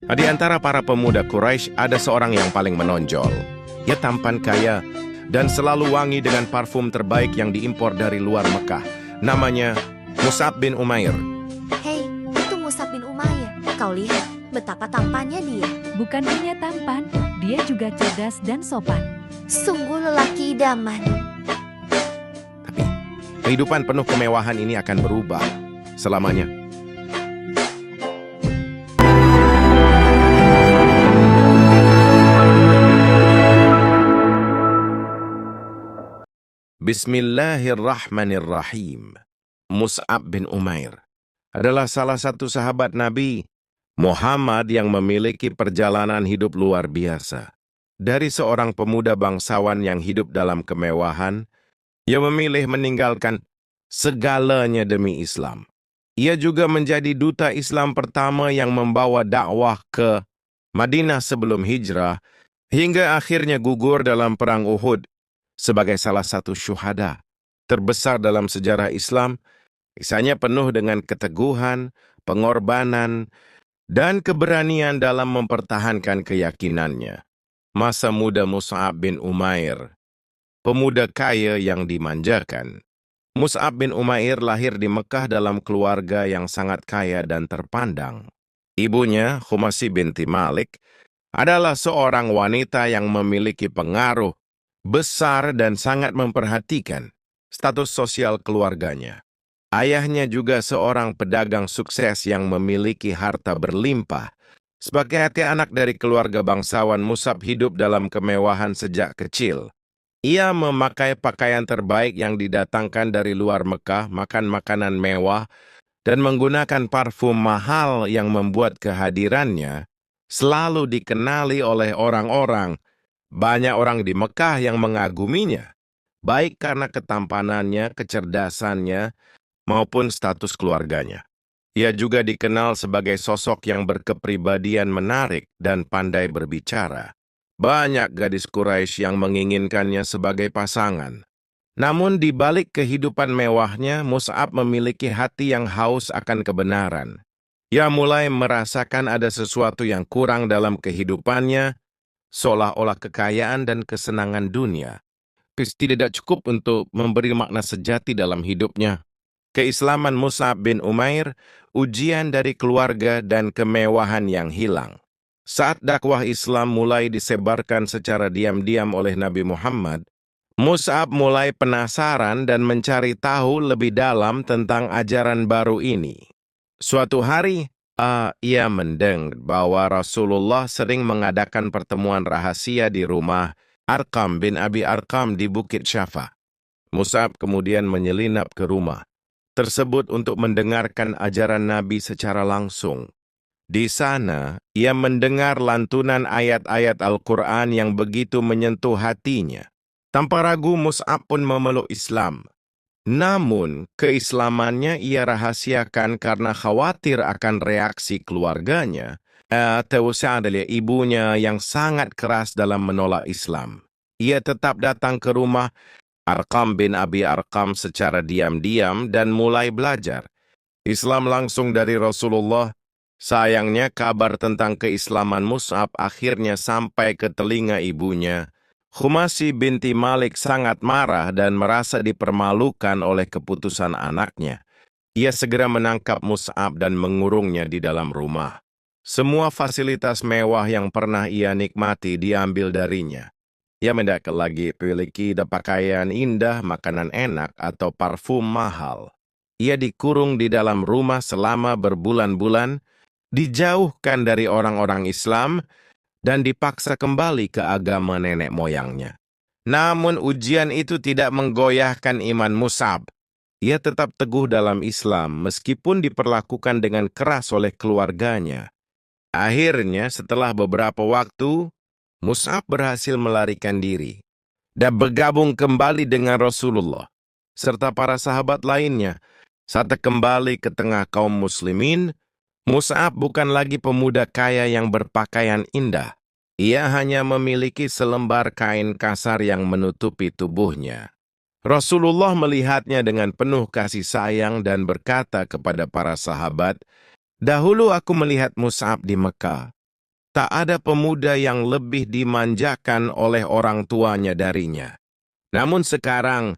Di antara para pemuda Quraisy ada seorang yang paling menonjol. Ia tampan kaya dan selalu wangi dengan parfum terbaik yang diimpor dari luar Mekah. Namanya Mus'ab bin Umair. Hei, itu Mus'ab bin Umair. Kau lihat betapa tampannya dia. Bukan hanya tampan, dia juga cerdas dan sopan. Sungguh lelaki idaman. Tapi kehidupan penuh kemewahan ini akan berubah selamanya. Bismillahirrahmanirrahim. Mus'ab bin Umair adalah salah satu sahabat Nabi Muhammad yang memiliki perjalanan hidup luar biasa. Dari seorang pemuda bangsawan yang hidup dalam kemewahan, ia memilih meninggalkan segalanya demi Islam. Ia juga menjadi duta Islam pertama yang membawa dakwah ke Madinah sebelum hijrah, hingga akhirnya gugur dalam Perang Uhud sebagai salah satu syuhada terbesar dalam sejarah Islam. Kisahnya penuh dengan keteguhan, pengorbanan, dan keberanian dalam mempertahankan keyakinannya. Masa muda Mus'ab bin Umair, pemuda kaya yang dimanjakan. Mus'ab bin Umair lahir di Mekah dalam keluarga yang sangat kaya dan terpandang. Ibunya, Khumasi binti Malik, adalah seorang wanita yang memiliki pengaruh besar dan sangat memperhatikan status sosial keluarganya. Ayahnya juga seorang pedagang sukses yang memiliki harta berlimpah. Sebagai anak dari keluarga bangsawan, Mus'ab hidup dalam kemewahan sejak kecil. Ia memakai pakaian terbaik yang didatangkan dari luar Mekah, makan makanan mewah, dan menggunakan parfum mahal yang membuat kehadirannya selalu dikenali oleh orang-orang. Banyak orang di Mekah yang mengaguminya, baik karena ketampanannya, kecerdasannya, maupun status keluarganya. Ia juga dikenal sebagai sosok yang berkepribadian menarik dan pandai berbicara. Banyak gadis Quraisy yang menginginkannya sebagai pasangan. Namun di balik kehidupan mewahnya, Mus'ab memiliki hati yang haus akan kebenaran. Ia mulai merasakan ada sesuatu yang kurang dalam kehidupannya, seolah-olah kekayaan dan kesenangan dunia tidak cukup untuk memberi makna sejati dalam hidupnya. Keislaman Mus'ab bin Umair, ujian dari keluarga dan kemewahan yang hilang. Saat dakwah Islam mulai disebarkan secara diam-diam oleh Nabi Muhammad, Mus'ab mulai penasaran dan mencari tahu lebih dalam tentang ajaran baru ini. Suatu hari, ia mendengar bahwa Rasulullah sering mengadakan pertemuan rahasia di rumah Arqam bin Abi Arqam di Bukit Syafa. Mus'ab kemudian menyelinap ke rumah tersebut untuk mendengarkan ajaran Nabi secara langsung. Di sana, ia mendengar lantunan ayat-ayat Al-Quran yang begitu menyentuh hatinya. Tanpa ragu, Mus'ab pun memeluk Islam. Namun, keislamannya ia rahasiakan karena khawatir akan reaksi keluarganya, terutama dari ibunya yang sangat keras dalam menolak Islam. Ia tetap datang ke rumah Arqam bin Abi Arqam secara diam-diam dan mulai belajar Islam langsung dari Rasulullah. Sayangnya, kabar tentang keislaman Mus'ab akhirnya sampai ke telinga ibunya. Khumasi binti Malik sangat marah dan merasa dipermalukan oleh keputusan anaknya. Ia segera menangkap Mus'ab dan mengurungnya di dalam rumah. Semua fasilitas mewah yang pernah ia nikmati diambil darinya. Ia tidak lagi memiliki pakaian indah, makanan enak, atau parfum mahal. Ia dikurung di dalam rumah selama berbulan-bulan, dijauhkan dari orang-orang Islam, dan dipaksa kembali ke agama nenek moyangnya. Namun ujian itu tidak menggoyahkan iman Mus'ab. Ia tetap teguh dalam Islam meskipun diperlakukan dengan keras oleh keluarganya. Akhirnya, setelah beberapa waktu, Mus'ab berhasil melarikan diri dan bergabung kembali dengan Rasulullah serta para sahabat lainnya. Saat kembali ke tengah kaum muslimin, Mus'ab bukan lagi pemuda kaya yang berpakaian indah. Ia hanya memiliki selembar kain kasar yang menutupi tubuhnya. Rasulullah melihatnya dengan penuh kasih sayang dan berkata kepada para sahabat, "Dahulu aku melihat Mus'ab di Mekah. Tak ada pemuda yang lebih dimanjakan oleh orang tuanya darinya. Namun sekarang,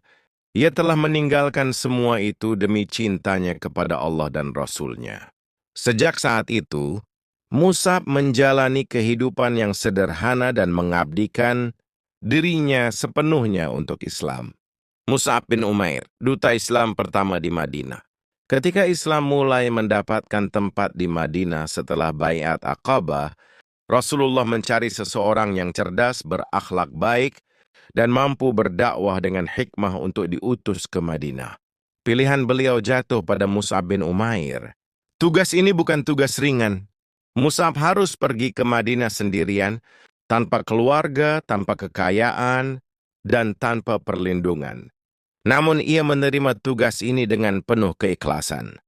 ia telah meninggalkan semua itu demi cintanya kepada Allah dan Rasul-Nya. Sejak saat itu, Mus'ab menjalani kehidupan yang sederhana dan mengabdikan dirinya sepenuhnya untuk Islam. Mus'ab bin Umair, duta Islam pertama di Madinah. Ketika Islam mulai mendapatkan tempat di Madinah setelah Baiat Aqabah, Rasulullah mencari seseorang yang cerdas, berakhlak baik, dan mampu berdakwah dengan hikmah untuk diutus ke Madinah. Pilihan beliau jatuh pada Mus'ab bin Umair. Tugas ini bukan tugas ringan. Mus'ab harus pergi ke Madinah sendirian, tanpa keluarga, tanpa kekayaan, dan tanpa perlindungan. Namun ia menerima tugas ini dengan penuh keikhlasan.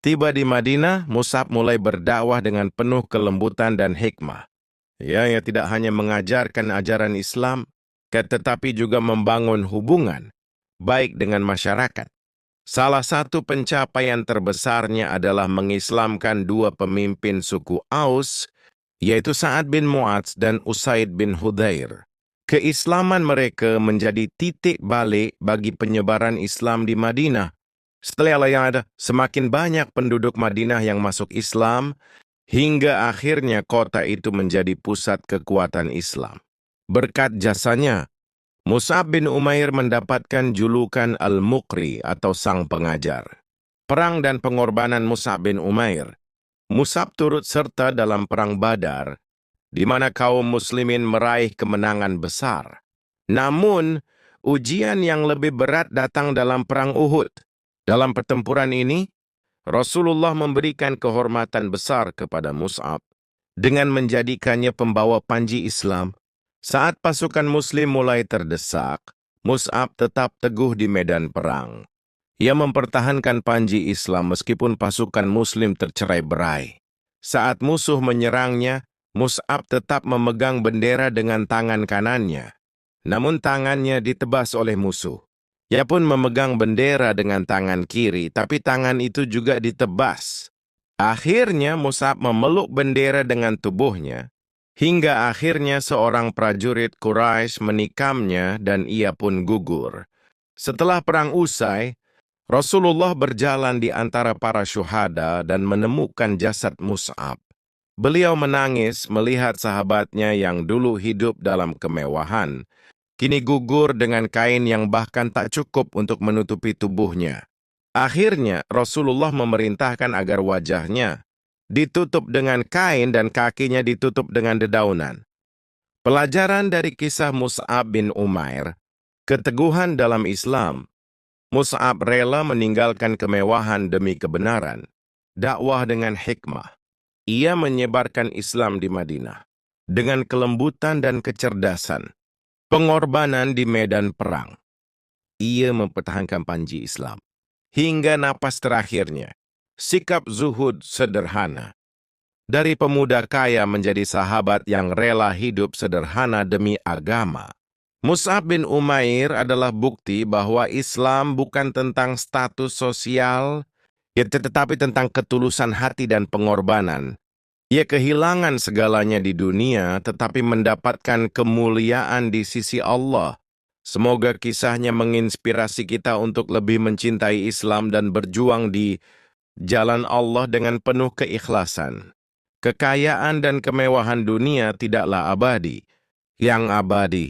Tiba di Madinah, Mus'ab mulai berdakwah dengan penuh kelembutan dan hikmah. Ia tidak hanya mengajarkan ajaran Islam, tetapi juga membangun hubungan baik dengan masyarakat. Salah satu pencapaian terbesarnya adalah mengislamkan dua pemimpin suku Aus, yaitu Sa'ad bin Mu'adz dan Usaid bin Hudhair. Keislaman mereka menjadi titik balik bagi penyebaran Islam di Madinah. Setelah itu, semakin banyak penduduk Madinah yang masuk Islam, hingga akhirnya kota itu menjadi pusat kekuatan Islam. Berkat jasanya, Mus'ab bin Umair mendapatkan julukan Al-Muqri atau Sang Pengajar. Perang dan pengorbanan Mus'ab bin Umair. Mus'ab turut serta dalam Perang Badar, di mana kaum muslimin meraih kemenangan besar. Namun, ujian yang lebih berat datang dalam Perang Uhud. Dalam pertempuran ini, Rasulullah memberikan kehormatan besar kepada Mus'ab dengan menjadikannya pembawa panji Islam. Saat pasukan muslim mulai terdesak, Mus'ab tetap teguh di medan perang. Ia mempertahankan panji Islam meskipun pasukan muslim tercerai-berai. Saat musuh menyerangnya, Mus'ab tetap memegang bendera dengan tangan kanannya. Namun tangannya ditebas oleh musuh. Ia pun memegang bendera dengan tangan kiri, tapi tangan itu juga ditebas. Akhirnya Mus'ab memeluk bendera dengan tubuhnya, hingga akhirnya seorang prajurit Quraisy menikamnya dan ia pun gugur. Setelah perang usai, Rasulullah berjalan di antara para syuhada dan menemukan jasad Mus'ab. Beliau menangis melihat sahabatnya yang dulu hidup dalam kemewahan, kini gugur dengan kain yang bahkan tak cukup untuk menutupi tubuhnya. Akhirnya Rasulullah memerintahkan agar wajahnya ditutup dengan kain dan kakinya ditutup dengan dedaunan. Pelajaran dari kisah Mus'ab bin Umair, keteguhan dalam Islam. Mus'ab rela meninggalkan kemewahan demi kebenaran, dakwah dengan hikmah. Ia menyebarkan Islam di Madinah dengan kelembutan dan kecerdasan, pengorbanan di medan perang. Ia mempertahankan panji Islam hingga napas terakhirnya. Sikap zuhud sederhana. Dari pemuda kaya menjadi sahabat yang rela hidup sederhana demi agama. Mus'ab bin Umair adalah bukti bahwa Islam bukan tentang status sosial, tetapi tentang ketulusan hati dan pengorbanan. Ia kehilangan segalanya di dunia, tetapi mendapatkan kemuliaan di sisi Allah. Semoga kisahnya menginspirasi kita untuk lebih mencintai Islam dan berjuang di jalan Allah dengan penuh keikhlasan. Kekayaan dan kemewahan dunia tidaklah abadi. Yang abadi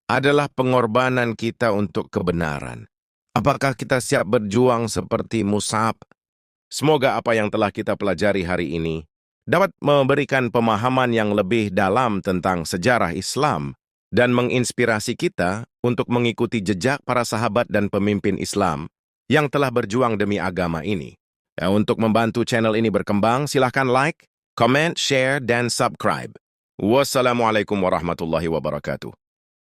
adalah pengorbanan kita untuk kebenaran. Apakah kita siap berjuang seperti Mus'ab? Semoga apa yang telah kita pelajari hari ini dapat memberikan pemahaman yang lebih dalam tentang sejarah Islam dan menginspirasi kita untuk mengikuti jejak para sahabat dan pemimpin Islam yang telah berjuang demi agama ini. Untuk membantu channel ini berkembang, silahkan like, comment, share, dan subscribe. Wassalamualaikum warahmatullahi wabarakatuh.